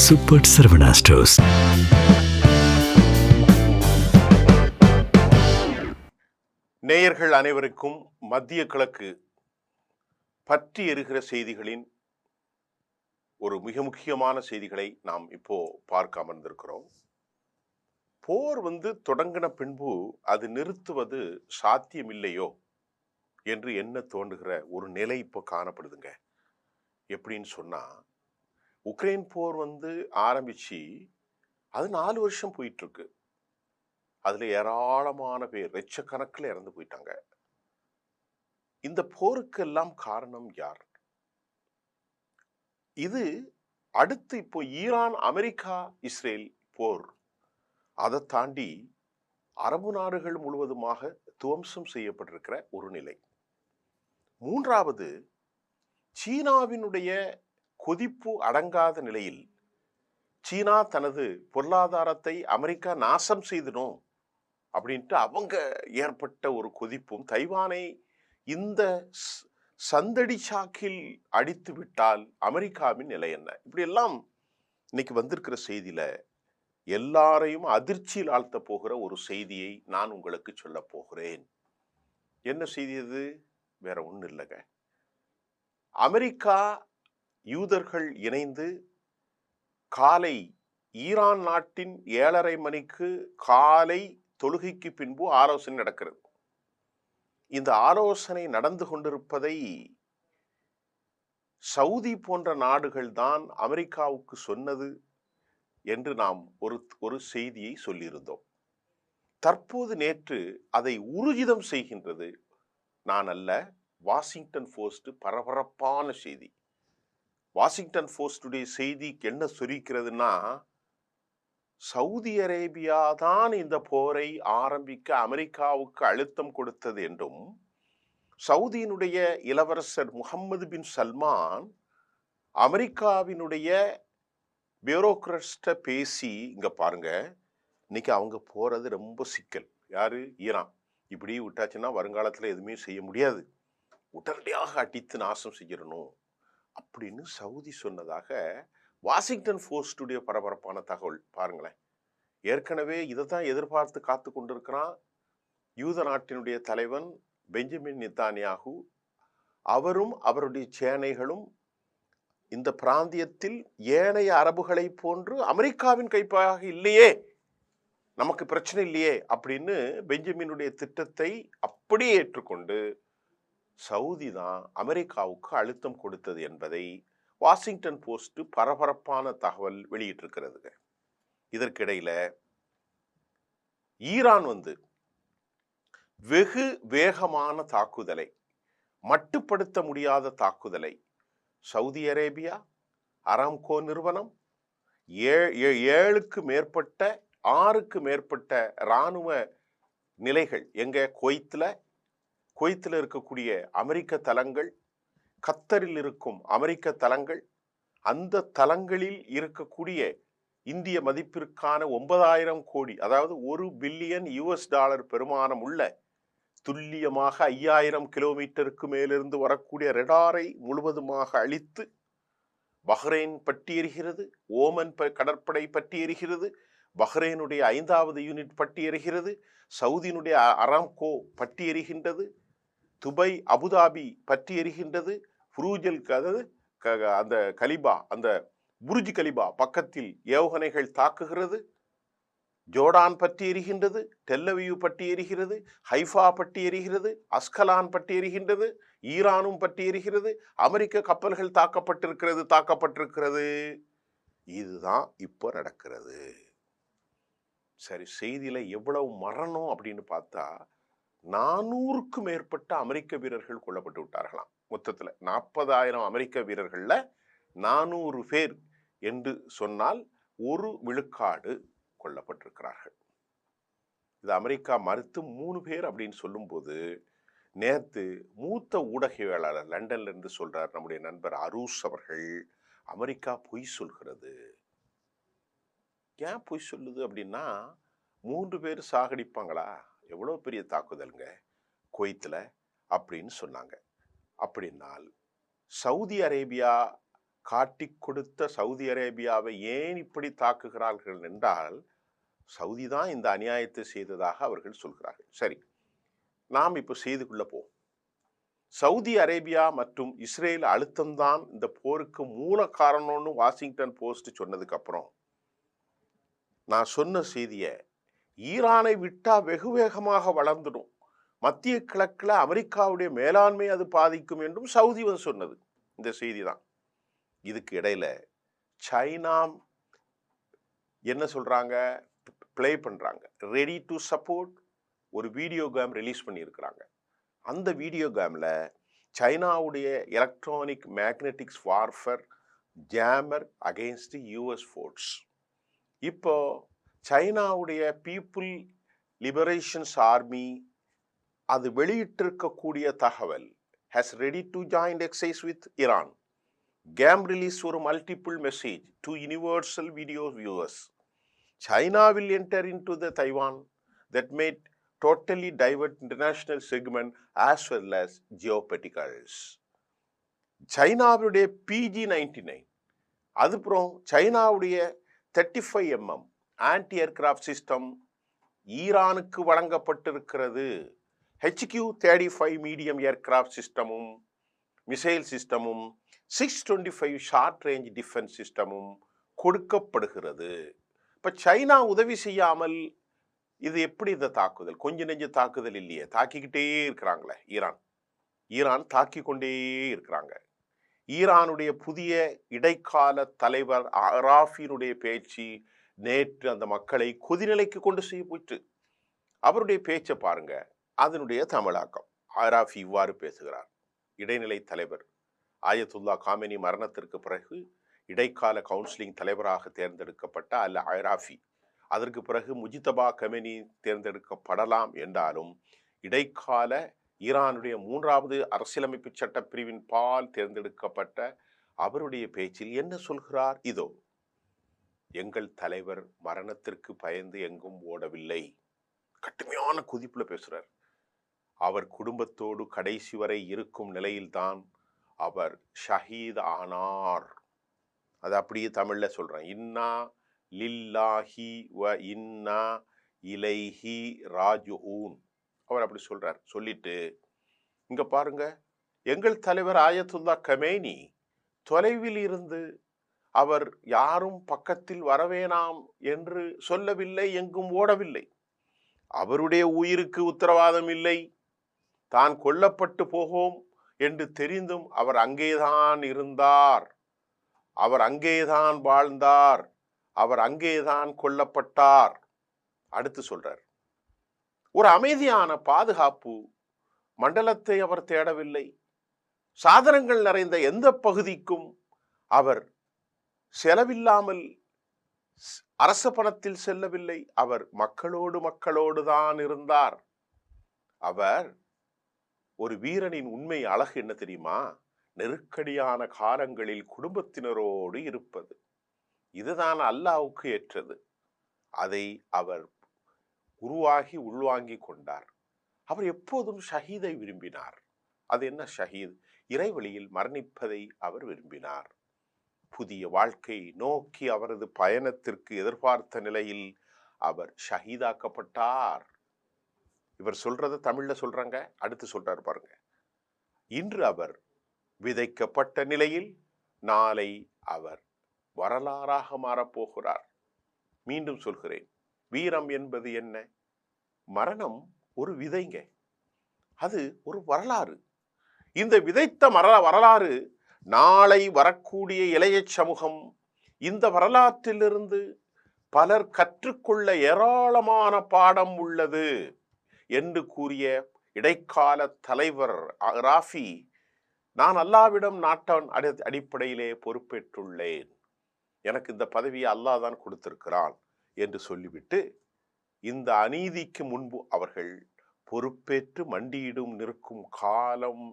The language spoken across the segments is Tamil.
Super Saravana stores. நேயர்கள் அனைவருக்கும் மத்திய கிழக்கு பற்றி எரிகிற செய்திகளின் ஒரு மிக முக்கியமான செய்திகளை நாம் இப்போ பார்க்க அமர்ந்திருக்கிறோம். போர் தொடங்கின பின்பு அது நிறுத்துவது சாத்தியமில்லையோ என்று என்ன தோன்றுகிற ஒரு நிலை இப்போ காணப்படுதுங்க. எப்படின்னு சொன்னா, உக்ரைன் போர் ஆரம்பிச்சு அது 4 வருஷம் போயிட்டு இருக்கு. அதுல ஏராளமான பேர் லட்சக்கணக்கில் இறந்து போயிட்டாங்க. இந்த போருக்கெல்லாம் காரணம் யார்? இது அடுத்து இப்போ ஈரான், அமெரிக்கா, இஸ்ரேல் போர், அதை தாண்டி அரபு நாடுகள் முழுவதுமாக துவம்சம் செய்யப்பட்டிருக்கிற ஒரு நிலை. மூன்றாவது, சீனாவினுடைய கொதிப்பு அடங்காத நிலையில் சீனா தனது பொருளாதாரத்தை அமெரிக்கா நாசம் செய்தணும் அப்படின்ட்டு அவங்க ஏற்பட்ட ஒரு கொதிப்பும், தைவானை இந்த சந்தடி சாக்கில் அடித்து விட்டால் அமெரிக்காவின் நிலை என்ன? இப்படி எல்லாம் இன்னைக்கு வந்திருக்கிற செய்தியில எல்லாரையும் அதிர்ச்சியில் ஆழ்த்த போகிற ஒரு செய்தியை நான் உங்களுக்கு சொல்ல போகிறேன். என்ன செய்தி அது? வேற ஒன்றும் இல்லைங்க. அமெரிக்கா, யூதர்கள் இணைந்து காலை ஈரான் நாட்டின் 7:30 மணிக்கு காலை தொழுகைக்கு பின்பு ஆலோசனை நடக்கிறது. இந்த ஆலோசனை நடந்து கொண்டிருப்பதை சவுதி போன்ற நாடுகள் தான் அமெரிக்காவுக்கு சொன்னது என்று நாம் ஒரு செய்தியை சொல்லியிருந்தோம். தற்போது நேற்று அதை ஊர்ஜிதம் செய்கின்றது நான் அல்ல, வாஷிங்டன் போஸ்ட். பரபரப்பான செய்தி. வாஷிங்டன் போஸ்டுடைய செய்தி என்ன சொல்லிக்கிறதுனா, சவுதி அரேபியா தான் இந்த போரை ஆரம்பிக்க அமெரிக்காவுக்கு அழுத்தம் கொடுத்தது என்றும், சவுதியினுடைய இளவரசர் முகமது பின் சல்மான் அமெரிக்காவினுடைய பியூரோக்ராட்ஸ்ட பேசி, இங்க பாருங்க, இன்னைக்கு அவங்க போறது ரொம்ப சிக்கல். யாரு? ஈரான். இப்படி விட்டாச்சுன்னா வருங்காலத்துல எதுவுமே செய்ய முடியாது, உடனடியாக அடித்து நாசம் செய்யணும் அப்படின்னு சவுதி சொன்னதாக வாஷிங்டன் போஸ்டுடைய பரபரப்பான தகவல். பாருங்களேன், ஏற்கனவே இதை தான் எதிர்பார்த்து காத்து கொண்டிருக்கிறான் யூத நாட்டினுடைய தலைவன் பெஞ்சமின் நெத்தானியாகு. அவரும் அவருடைய சேனைகளும் இந்த பிராந்தியத்தில் ஏனைய அரபுகளை போன்று அமெரிக்காவின் கைப்பாக இல்லையே, நமக்கு பிரச்சனை இல்லையே அப்படின்னு பெஞ்சமினுடைய திட்டத்தை அப்படியே ஏற்றுக்கொண்டு சவுதி தான் அமெரிக்காவுக்கு அழுத்தம் கொடுத்தது என்பதை வாஷிங்டன் போஸ்ட் பரபரப்பான தகவல் வெளியிட்டிருக்கிறது. இதற்கிடையில ஈரான் வெகு வேகமான தாக்குதலை, மட்டுப்படுத்த முடியாத தாக்குதலை சவுதி அரேபியா, அராம்கோ நிறுவனம், 7க்கு மேற்பட்ட 6க்கு மேற்பட்ட இராணுவ நிலைகள், எங்க குவைத்தில் இருக்கக்கூடிய அமெரிக்க தளங்கள், கத்தரில் இருக்கும் அமெரிக்க தளங்கள், அந்த தளங்களில் இருக்கக்கூடிய இந்திய மதிப்பிற்கான 9,000 கோடி, அதாவது $1 பில்லியன் பெருமானம் உள்ள துல்லியமாக 5,000 கிலோமீட்டருக்கு மேலிருந்து வரக்கூடிய ரடாரை முழுவதுமாக அழித்து பஹ்ரைன் பட்டி எரிகிறது, ஓமன் கடற்படை பட்டி எரிகிறது, பஹ்ரைனுடைய 5வது யூனிட் பட்டி எரிகிறது, சவுதியினுடைய அராம்கோ பட்டி எரிகின்றது, துபை, அபுதாபி பற்றி எரிகின்றது, புரூஜல், அந்த கலிபா, அந்த புர்ஜ் கலிபா பக்கத்தில் ஏவுகணைகள் தாக்குகிறது, ஜோர்டான் பற்றி எரிகின்றது, டெல்லவியூ பற்றி எரிகிறது, ஹைஃபா பற்றி எரிகிறது, அஸ்கலான் பற்றி எரிகின்றது, ஈரானும் பற்றி எரிகிறது, அமெரிக்க கப்பல்கள் தாக்கப்பட்டிருக்கிறது. இதுதான் இப்போ நடக்கிறது. சரி, செய்தியில எவ்வளவு மரணம் அப்படின்னு பார்த்தா 400க்கு மேற்பட்ட அமெரிக்க வீரர்கள் கொல்லப்பட்டு விட்டார்களாம். மொத்தத்தில் 40,000 அமெரிக்க வீரர்கள்ல 400 பேர் என்று சொன்னால் 1 விழுக்காடு கொல்லப்பட்டிருக்கிறார்கள். இது அமெரிக்கா மறுத்து 3 பேர் அப்படின்னு சொல்லும் போது, நேற்று மூத்த ஊடகவியலாளர் லண்டன்ல இருந்து சொல்றார் நம்முடைய நண்பர் அரூஸ் அவர்கள், அமெரிக்கா பொய் சொல்கிறது. ஏன் பொய் சொல்லுது அப்படின்னா, 3 பேர் சாகடிப்பாங்களா? எவ்வளவு பெரிய தாக்குதலுங்க குவைத்தில் அப்படின்னு சொன்னாங்க. அப்படின்னால் சவுதி அரேபியா, காட்டிக் கொடுத்த சவுதி அரேபியாவை ஏன் இப்படி தாக்குகிறார்கள் என்றால், சவுதி தான் இந்த அநியாயத்தை செய்ததாக அவர்கள் சொல்கிறார்கள். சரி, நாம் இப்போ செய்திக்குள்ள போவோம். சவுதி அரேபியா மற்றும் இஸ்ரேல் அழுத்தம்தான் இந்த போருக்கு மூல காரணம்னு வாஷிங்டன் போஸ்ட் சொன்னதுக்கு அப்புறம் நான் சொன்ன செய்தியை ஈரானை விட்டா வெகு வேகமாக வளர்ந்துடும், மத்திய கிழக்குல அமெரிக்காவுடைய மேலாண்மை அது பாதிக்கும் என்றும் சவுதி சொன்னது இந்த செய்தி தான். இதுக்கு இடையில சைனா என்ன சொல்றாங்க, பிளே பண்றாங்க, ரெடி டு சப்போர்ட் ஒரு வீடியோ கேம் ரிலீஸ் பண்ணியிருக்கிறாங்க. அந்த வீடியோ கேம்ல சைனாவுடைய electronic magnetics warfare jammer against US force. இப்போ சைனாவுடைய பீப்புள் லிபரேஷன்ஸ் ஆர்மி அது வெளியிட்டிருக்கக்கூடிய தகவல் has ready to join exercise with Iran. Game release ஒரு multiple message to universal video viewers. China will enter into the Taiwan that may totally divert international segment as well as geopoliticals. சைனாவுடைய PG-99 அதுப்புறம் சைனாவுடைய 35mm ஆன்டி ஏர்கிராஃப்ட் சிஸ்டம் ஈரானுக்கு வழங்கப்பட்டிருக்கிறது. HQ-35 மீடியம் ஏர்கிராஃப்ட் சிஸ்டமும் மிசைல் சிஸ்டமும் 625 ஷார்ட் ரேஞ்ச் டிஃபென்ஸ் சிஸ்டமும் கொடுக்கப்படுகிறது. இப்போ சைனா உதவி செய்யாமல் இது எப்படி இந்த தாக்குதல்? கொஞ்ச நெஞ்ச தாக்குதல் இல்லையே, தாக்கிக்கிட்டே இருக்கிறாங்களே ஈரான் தாக்கி கொண்டே இருக்கிறாங்க. ஈரானுடைய புதிய இடைக்கால தலைவர் அராஃபினுடைய பேச்சு நேற்று அந்த மக்களை கொதிநிலைக்கு கொண்டு செய்ய போயிட்டு. அவருடைய பேச்சை பாருங்க, அதனுடைய தமிழாக்கம். அராஃபி இவ்வாறு பேசுகிறார். இடைநிலை தலைவர் ஆயத்துல்லா காமெனி மரணத்திற்கு பிறகு இடைக்கால கவுன்சிலிங் தலைவராக தேர்ந்தெடுக்கப்பட்ட அல் அராஃபி, அதற்கு பிறகு முஜிதபா கமெனி தேர்ந்தெடுக்கப்படலாம் என்றாலும் இடைக்கால ஈரானுடைய 3வது அரசியலமைப்பு சட்ட பிரிவின் பால் தேர்ந்தெடுக்கப்பட்ட அவருடைய பேச்சில் என்ன சொல்கிறார்? இதோ, எங்கள் தலைவர் மரணத்திற்கு பயந்து எங்கும் ஓடவில்லை. கடுமையான குதிப்புல பேசுறார். அவர் குடும்பத்தோடு கடைசி வரை இருக்கும் நிலையில்தான் அவர் ஷஹீத் ஆனார். அது அப்படியே தமிழ்ல சொல்றேன். இன்னா லில்லாஹி வ இன்னா இலைஹி ராஜிஊன். அவர் அப்படி சொல்றார். சொல்லிட்டு இங்க பாருங்க, எங்கள் தலைவர் ஆயத்துல்லா கமேனி தொலைவில் இருந்து அவர் யாரும் பக்கத்தில் வரவேணாம் என்று சொல்லவில்லை, எங்கும் ஓடவில்லை. அவருடைய உயிருக்கு உத்தரவாதம் இல்லை. தான் கொல்லப்பட்டு போகும் என்று தெரிந்தும் அவர் அங்கேதான் இருந்தார், அவர் அங்கேதான் வாழ்ந்தார், அவர் அங்கேதான் கொல்லப்பட்டார். அடுத்து சொல்றார், ஒரு அமைதியான பாதுகாப்பு மண்டலத்தை அவர் தேடவில்லை. சாதனங்கள் நிறைந்த எந்த பகுதிக்கும் அவர் செலவில்லாமல் அரச பணத்தில் செல்லவில்லை. அவர் மக்களோடு தான் இருந்தார். அவர் ஒரு வீரனின் உண்மை அழகு என்ன தெரியுமா? நெருக்கடியான காலங்களில் குடும்பத்தினரோடு இருப்பது. இதுதான் அல்லாஹ்வுக்கு ஏற்றது. அதை அவர் உருவாகி உள்வாங்கி கொண்டார். அவர் எப்போதும் ஷஹீதை விரும்பினார். அது என்ன ஷஹீத்? இறைவழியில் மரணிப்பதை அவர் விரும்பினார். புதிய வாழ்க்கை நோக்கி அவரது பயணத்திற்கு எதிர்பார்த்த நிலையில் அவர் ஷஹீதாக்கப்பட்டார். இவர் சொல்றத தமிழ்ல சொல்றாங்க. அடுத்து சொல்றாரு பாருங்க, இன்று அவர் விதைக்கப்பட்ட நிலையில் நாளை அவர் வரலாறாக மாறப்போகிறார். மீண்டும் சொல்கிறேன், வீரம் என்பது என்ன? மரணம் ஒரு விதைங்க, அது ஒரு வரலாறு. இந்த விதைத்த வரலாறு நாளை வரக்கூடிய இளைய சமூகம் இந்த வரலாற்றிலிருந்து பலர் கற்றுக்கொள்ள ஏராளமான பாடம் உள்ளது என்று கூறிய இடைக்கால தலைவர் ராஃபி, நான் அல்லாவிடம் நாட்டான் அடிப்படையிலே பொறுப்பேற்றுள்ளேன், எனக்கு இந்த பதவியை அல்லாஹ் தான் கொடுத்திருக்கிறான் என்று சொல்லிவிட்டு, இந்த அநீதிக்கு முன்பு அவர்கள் பொறுப்பேற்று மண்டியிடும் நிற்கும் காலம்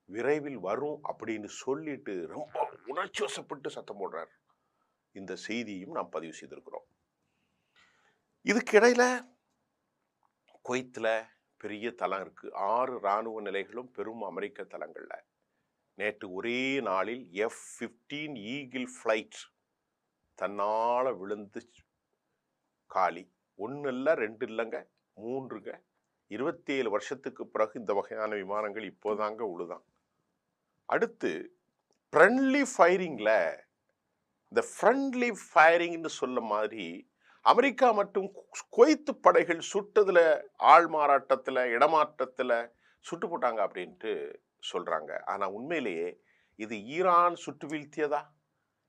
விரைவில் வரும் அப்படின்னு சொல்லிட்டு ரொம்ப உணர்ச்சி வசப்பட்டு சத்தம் போடுறார். இந்த செய்தியும் நாம் பதிவு செய்திருக்கிறோம். இதுக்கிடையில குவைத்தில் பெரிய தளம் இருக்கு. 6 இராணுவ நிலைகளும் பெரும் அமெரிக்க தளங்கள்ல நேற்று ஒரே நாளில் F-15 ஈகிள் ஃப்ளைட் தன்னால விழுந்து காலி. 1 இல்லை 2 இல்லைங்க, 3ங்க. 27 வருஷத்துக்கு பிறகு இந்த வகையான விமானங்கள் இப்போதாங்க உழுதான். அடுத்து ஃப்ரெண்ட்லி ஃபயரிங்ல, இந்த ஃப்ரெண்ட்லி ஃபயரிங்னு சொல்ல மாதிரி அமெரிக்கா மற்றும் குவைத்து படைகள் சுட்டதுல, ஆள் மாறாட்டத்துல, இடமாற்றத்துல சுட்டு போட்டாங்க அப்படின்ட்டு சொல்றாங்க. ஆனா உண்மையிலேயே இது ஈரான் சுட்டு வீழ்த்தியதா,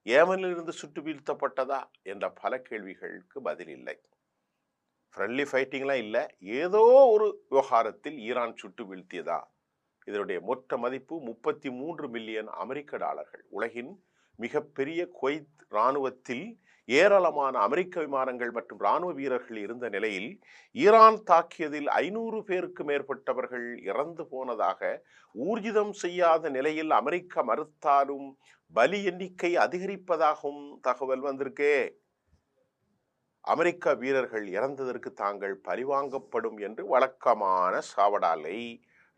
ஏமனில் இருந்து சுட்டு வீழ்த்தப்பட்டதா என்ற பல கேள்விகளுக்கு பதில் இல்லை. ஃப்ரெண்ட்லி ஃபைட்டிங்லாம் இல்லை, ஏதோ ஒரு விவகாரத்தில் ஈரான் சுட்டு வீழ்த்தியதா? இதனுடைய மொத்த மதிப்பு 33 மில்லியன் அமெரிக்க டாலர்கள். உலகின் மிகப்பெரிய குவைத் இராணுவத்தில் ஏராளமான அமெரிக்க விமானங்கள் மற்றும் இராணுவ வீரர்கள் இருந்த நிலையில் ஈரான் தாக்கியதில் 500 பேருக்கு மேற்பட்டவர்கள் இறந்து போனதாக ஊர்ஜிதம் செய்யாத நிலையில் அமெரிக்கா மறுத்தாலும் பலி எண்ணிக்கை அதிகரிப்பதாகவும் தகவல் வந்திருக்கே. அமெரிக்க வீரர்கள் இறந்ததற்கு தாங்கள் பழிவாங்கப்படும் என்று வழக்கமான சாவடாலை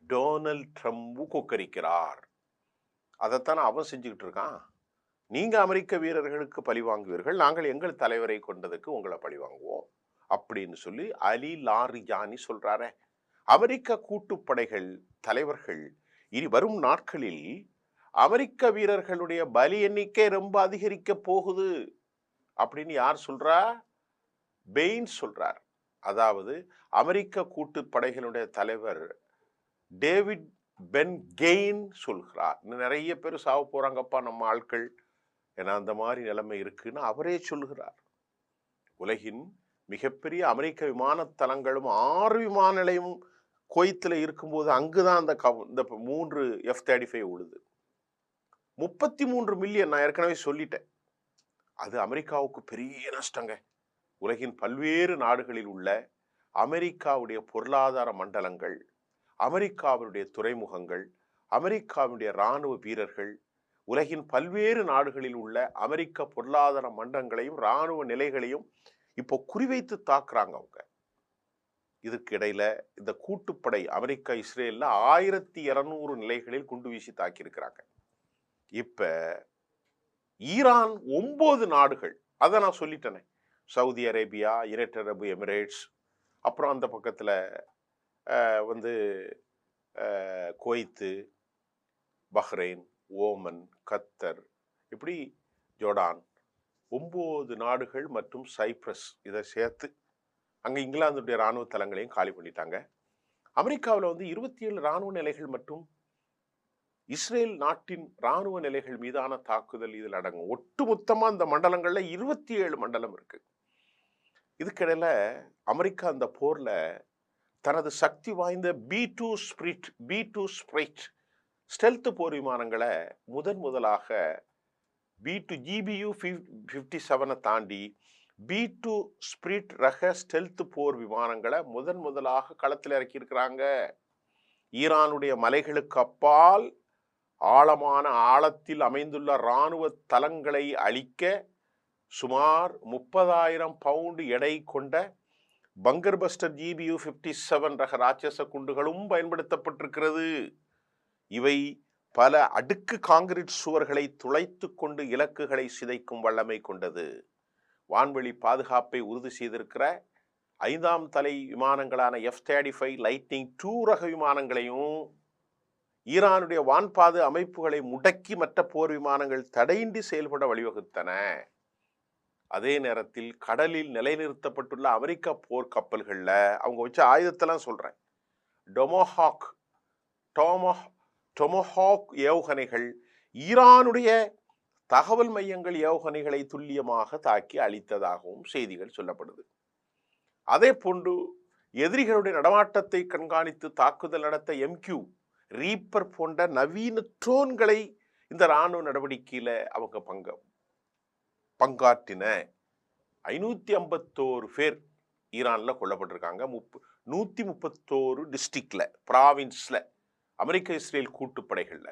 டொனால்ட் ட்ரம்ப் கொக்கரிக்கிறார். அதைத்தான் அவன் செஞ்சுக்கிட்டு இருக்கான். நீங்க அமெரிக்க வீரர்களுக்கு பழி வாங்குவீர்கள், நாங்கள் எங்கள் தலைவரை கொண்டதுக்கு உங்களை பழி வாங்குவோம் அப்படின்னு சொல்லி அலி லாரிஜானி சொல்றாரு. அமெரிக்க கூட்டுப்படைகள் தலைவர்கள் இனி வரும் நாட்களில் அமெரிக்க வீரர்களுடைய பலி எண்ணிக்கை ரொம்ப அதிகரிக்க போகுது அப்படின்னு யார் சொல்றா? பெயின் சொல்றார். அதாவது அமெரிக்க கூட்டுப்படைகளுடைய தலைவர் டேவிட் பென் கெயின் சொல்கிறார். நிறைய பேர் சாவ போறாங்கப்பா நம்ம ஆட்கள், ஏன்னா அந்த மாதிரி நிலைமை இருக்குன்னு அவரே சொல்கிறார். உலகின் மிகப்பெரிய அமெரிக்க விமான தளங்களும் 6 விமான நிலையமும் குவைத்தில் இருக்கும்போது அங்குதான் இந்த 3 F-35 உழுது. 33 மில்லியன், நான் ஏற்கனவே சொல்லிட்டேன், அது அமெரிக்காவுக்கு பெரிய நஷ்டங்க. உலகின் பல்வேறு நாடுகளில் உள்ள அமெரிக்காவுடைய பொருளாதார மண்டலங்கள், அமெரிக்காவுடைய துறைமுகங்கள், அமெரிக்காவுடைய இராணுவ வீரர்கள், உலகின் பல்வேறு நாடுகளில் உள்ள அமெரிக்க பொருளாதார மண்டலங்களையும் இராணுவ நிலைகளையும் இப்போ குறிவைத்து தாக்குறாங்க அவங்க. இதுக்கு இடையில இந்த கூட்டுப்படை அமெரிக்கா இஸ்ரேல்ல 1200 நிலைகளில் குண்டு வீசி தாக்கி இருக்கிறாங்க. இப்ப ஈரான் 9 நாடுகள், அதை நான் சொல்லிட்டேனே, சவுதி அரேபியா, யுனைடெட் அரபு எமிரேட்ஸ், அப்புறம் அந்த பக்கத்துல குவைத்து, பஹ்ரைன், ஓமன், கத்தர், இப்படி ஜோர்டான், 9 நாடுகள் மற்றும் சைப்ரஸ், இதை சேர்த்து அங்க இங்கிலாந்துடைய இராணுவ தளங்களையும் காலி பண்ணிட்டாங்க. அமெரிக்காவில் 27 இராணுவ நிலைகள் மற்றும் இஸ்ரேல் நாட்டின் இராணுவ நிலைகள் மீதான தாக்குதல் இதில் அடங்கும். ஒட்டுமொத்தமா இந்த மண்டலங்கள்ல 27 மண்டலம் இருக்கு. இதுக்கிடையில அமெரிக்கா அந்த போர்ல தனது சக்தி வாய்ந்த B-2 ஸ்பிரிட் ஸ்டெல்த் போர் விமானங்களை முதலாக B-2 GBU-57 தாண்டி B-2 ஸ்பிரிட் ரக ஸ்டெல்த் போர் விமானங்களை முதலாக களத்தில் இறக்கி இருக்கிறாங்க. ஈரானுடைய மலைகளுக்கு அப்பால் ஆழமான ஆழத்தில் அமைந்துள்ள இராணுவ தளங்களை அழிக்க சுமார் 30,000 பவுண்டு எடை கொண்ட பங்கர் பஸ்டர் GBU-57 ரக ராட்சச குண்டுகளும் பயன்படுத்தப்பட்டிருக்கிறது. இவை பல அடுக்கு காங்கிரீட் சுவர்களை துளைத்து கொண்டு இலக்குகளை சிதைக்கும் வல்லமை கொண்டது. வான்வெளி பாதுகாப்பை உறுதி செய்திருக்கிற 5ஆம் தலை விமானங்களான F-35 லைட்னிங் 2 ரக விமானங்களையும் ஈரானுடைய வான்பாது அமைப்புகளை முடக்கி மற்ற போர் விமானங்கள் தடையின்றி செயல்பட வழிவகுத்தன. அதே நேரத்தில் கடலில் நிலைநிறுத்தப்பட்டுள்ள அமெரிக்க போர் கப்பல்கள்ல அவங்க வச்ச ஆயுதத்தெல்லாம் சொல்றேன், டொமஹாக் ஏவுகணைகள் ஈரானுடைய தகவல் மையங்கள் ஏவுகணைகளை துல்லியமாக தாக்கி அழித்ததாகவும் செய்திகள் சொல்லப்படுது. அதே போன்று எதிரிகளுடைய நடமாட்டத்தை கண்காணித்து தாக்குதல் நடத்த MQ ரீப்பர் போன்ற நவீன ட்ரோன்களை இந்த இராணுவ நடவடிக்கையில அவங்க பங்காற்றின. 551 பேர் ஈரான்ல கொல்லப்பட்டிருக்காங்க. 131 டிஸ்ட்ரிக்ட்ல, ப்ராவின்ஸ்ல, அமெரிக்க இஸ்ரேல் கூட்டுப்படைகள்ல.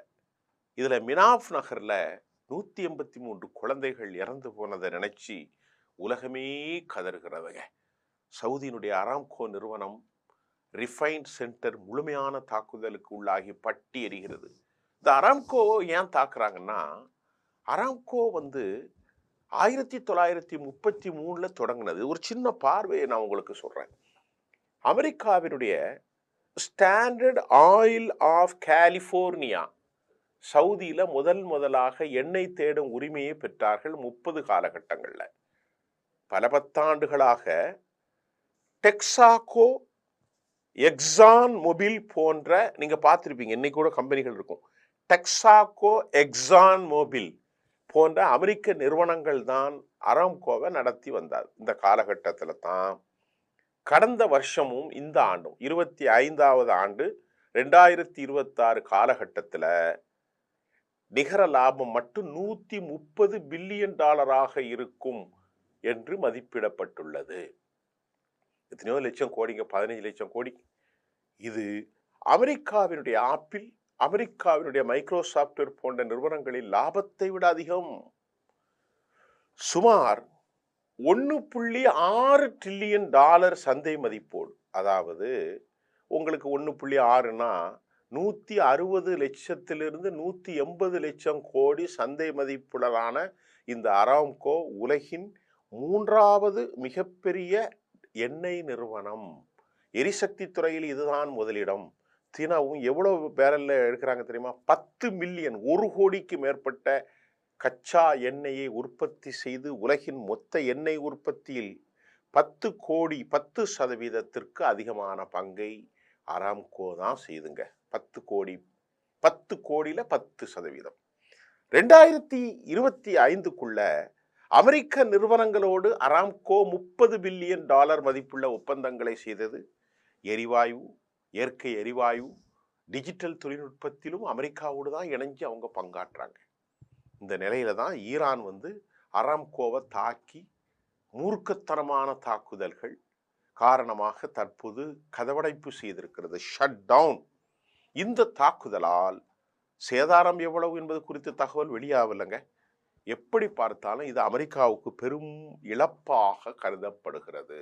இதுல மினாப் நகர்ல 183 குழந்தைகள் இறந்து போனதை நினைச்சு உலகமே கதறுகிறதுங்க. சவுதியினுடைய அராம்கோ நிறுவனம் ரிஃபைன் சென்டர் முழுமையான தாக்குதலுக்கு உள்ளாகி பட்டி எரிகிறது. இந்த அராம்கோ ஏன் தாக்குறாங்கன்னா, அராம்கோ வந்து 1933 தொடங்கினது. ஒரு சின்ன பார்வையை நான் உங்களுக்கு சொல்றேன். அமெரிக்காவினுடைய ஸ்டாண்டர்ட் ஆயில் ஆஃப் கலிபோர்னியா சவுதியில முதலாக எண்ணெய் தேடும் உரிமையை பெற்றார்கள் 30 காலகட்டங்கள்ல. பல பத்தாண்டுகளாக டெக்சாகோ, எக்ஸான் மொபில் போன்ற நீங்க பார்த்திருப்பீங்க. இன்னைக்கு கூட கம்பெனிகள் இருக்கும். டெக்சாகோ, எக்ஸான் மொபில் போன்ற அமெரிக்க நிறுவனங்கள் தான் அராம்கோவை நடத்தி வந்தார். இந்த காலகட்டத்தில் தான் கடந்த வருஷமும் இந்த ஆண்டும் 25வது ஆண்டு 2026 காலகட்டத்தில் நிகர லாபம் மட்டும் $130 பில்லியன் இருக்கும் என்று மதிப்பிடப்பட்டுள்ளது. எத்தனையோ லட்சம் கோடிங்க, 15 லட்சம் கோடி. இது அமெரிக்காவினுடைய ஆப்பிள், அமெரிக்காவினுடைய மைக்ரோசாப்ட் போன்ற நிறுவனங்களின் லாபத்தை விட அதிகம். சுமார் $1.6 டிரில்லியன் சந்தை மதிப்போடு, அதாவது உங்களுக்கு 1.6னா 160 லட்சத்திலிருந்து 180 லட்சம் கோடி சந்தை மதிப்புடனான இந்த அராம்கோ உலகின் 3வது மிகப்பெரிய எண்ணெய் நிறுவனம். எரிசக்தி துறையில் இதுதான் முதலிடம். தினமும் எவ்வளவு பேரல்ல எடுக்கிறாங்க தெரியுமா? 10 மில்லியன், 1 கோடிக்கு மேற்பட்ட கச்சா எண்ணெயை உற்பத்தி செய்து உலகின் மொத்த எண்ணெய் உற்பத்தியில் 10% அதிகமான பங்கை அராம்கோ தான் செய்துங்க. 10 கோடியில 10%. 2025க்குள்ள அமெரிக்க நிறுவனங்களோடு அராம்கோ $30 பில்லியன் மதிப்புள்ள ஒப்பந்தங்களை செய்தது. எரிவாயு, இயற்கை எரிவாயு, டிஜிட்டல் தொழில்நுட்பத்திலும் அமெரிக்காவோடு தான் இணைஞ்சு அவங்க பங்காற்றாங்க. இந்த நிலையில தான் ஈரான் வந்து அராம்கோவை தாக்கி மூர்க்கத்தனமான தாக்குதல்கள் காரணமாக தற்போது கதவடைப்பு செய்திருக்கிறது, ஷட் டவுன். இந்த தாக்குதலால் சேதாரம் எவ்வளவு என்பது குறித்து தகவல் வெளியாகலைங்க. எப்படி பார்த்தாலும் இது அமெரிக்காவுக்கு பெரும் இழப்பாக கருதப்படுகிறது.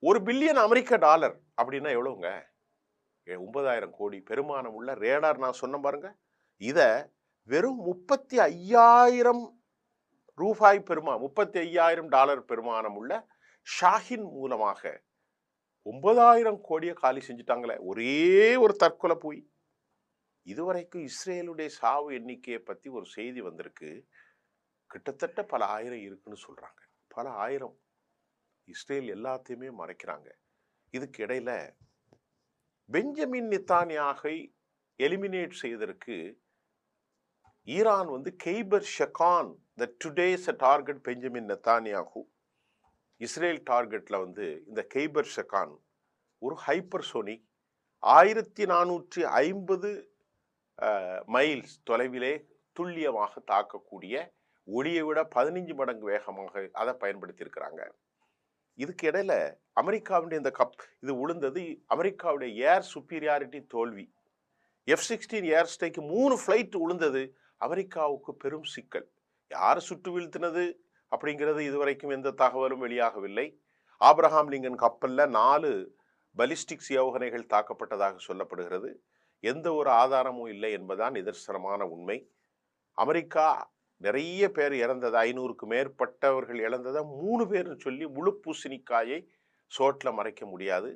$1 பில்லியன் அப்படின்னா எவ்வளவுங்க? 9,000 கோடி பெருமானம் உள்ள ரேடார். நான் சொன்ன பாருங்க, இத வெறும் $35,000 பெருமானம் உள்ள ஷாஹின் மூலமாக 9,000 கோடியை காலி செஞ்சுட்டாங்களே. ஒரே ஒரு தற்கொலை போய். இதுவரைக்கும் இஸ்ரேலுடைய சாவு எண்ணிக்கையை பத்தி ஒரு செய்தி வந்திருக்கு. கிட்டத்தட்ட பல ஆயிரம் இருக்குன்னு சொல்றாங்க. பல ஆயிரம். இஸ்ரேல் எல்லாத்தையுமே மறைக்கிறாங்க. இதுக்கு இடையில பெஞ்சமின் நெத்தானியாகை எலிமினேட் செய்வதற்கு ஈரான் வந்து Kheibar Shekan, the today's target Benjamin Netanyahu. Israel டார்கெட்ல வந்து இந்த கெய்பர் ஷெகான் ஒரு ஹைப்பர்சோனிக் 1450 மைல்ஸ் தொலைவிலே துல்லியமாக தாக்கக்கூடிய, ஒளியை விட 15 மடங்கு வேகமாக அதை பயன்படுத்தி இருக்கிறாங்க. இதுக்கு இடையில அமெரிக்காவுடைய இந்த இது விழுந்தது. அமெரிக்காவுடைய ஏர் சுப்பீரியாரிட்டி தோல்வி. F-16 ஏர் ஸ்ட்ரைக்கு 3 ஃபிளைட் விழுந்தது. அமெரிக்காவுக்கு பெரும் சிக்கல். யார் சுட்டு வீழ்த்தினது அப்படிங்கிறது இதுவரைக்கும் எந்த தகவலும் வெளியாகவில்லை. ஆப்ரஹாம் லிங்கன் கப்பல்ல 4 பலிஸ்டிக்ஸ் ஏவுகணைகள் தாக்கப்பட்டதாக சொல்லப்படுகிறது. எந்த ஒரு ஆதாரமும் இல்லை என்பதுதான் நிதர்சனமான உண்மை. அமெரிக்கா நிறைய பேர் இறந்தது, 500க்கு மேற்பட்டவர்கள் இழந்ததை 3 பேர்னு சொல்லி முழு பூசணிக்காயை சோட்ல மறைக்க முடியாது.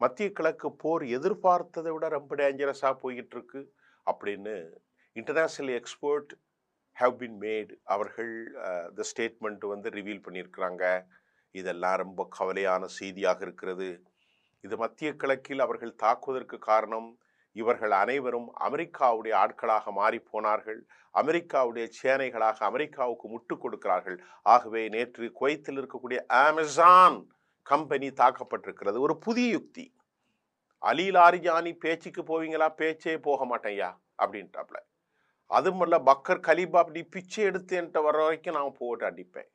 மத்திய கிழக்கு போர் எதிர்பார்த்ததை விட ரொம்ப டேஞ்சரஸா போய்கிட்டு இருக்கு அப்படின்னு இன்டர்நேஷனல் எக்ஸ்பர்ட் ஹவ் பின் மேட். அவர்கள் இந்த ஸ்டேட்மெண்ட் வந்து ரிவீல் பண்ணியிருக்கிறாங்க. இதெல்லாம் ரொம்ப கவலையான செய்தியாக இருக்கிறது. இது மத்திய கிழக்கில் அவர்கள் தாக்குவதற்கு காரணம் இவர்கள் அனைவரும் அமெரிக்காவுடைய ஆட்களாக மாறி போனார்கள். அமெரிக்காவுடைய சேனைகளாக அமெரிக்காவுக்கு முட்டு கொடுக்கிறார்கள். ஆகவே நேற்று குவைத்தில் இருக்கக்கூடிய அமேசான் கம்பெனி தாக்கப்பட்டிருக்கிறது. ஒரு புதிய யுக்தி. அலி லாரிஜானி பேச்சுக்கு போவீங்களா? பேச்சே போக மாட்டேயா அப்படின்ட்டாப்ல. அதுமல்ல, பக்கர் கலீபா அப்படி பிச்சை எடுத்து என்கிட்ட வர வரைக்கும் நான் போட்டு அடிப்பேன்,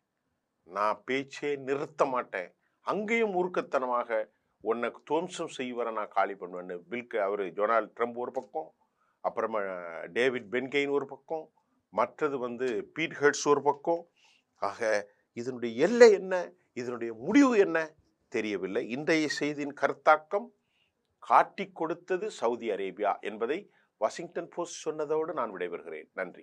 நான் பேச்சே நிறுத்த மாட்டேன், அங்கேயும் மூர்க்கத்தனமாக உன்னை துவம்சம் செய்வரை நான் காலி பண்ணுவேன்னு அவர் டொனால்ட் ட்ரம்ப் ஒரு பக்கம், அப்புறமா டேவிட் பென்கெயின் ஒரு பக்கம், மற்றது வந்து பீட் ஹெட்ஸ் ஒரு பக்கம். ஆக இதனுடைய எல்லை என்ன, இதனுடைய முடிவு என்ன தெரியவில்லை. இன்றைய செய்தியின் கருத்தாக்கம் காட்டி கொடுத்தது சவுதி அரேபியா என்பதை வாஷிங்டன் போஸ்ட் சொன்னதோடு நான் விடைபெறுகிறேன். நன்றி.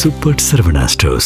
Super Saravana stores.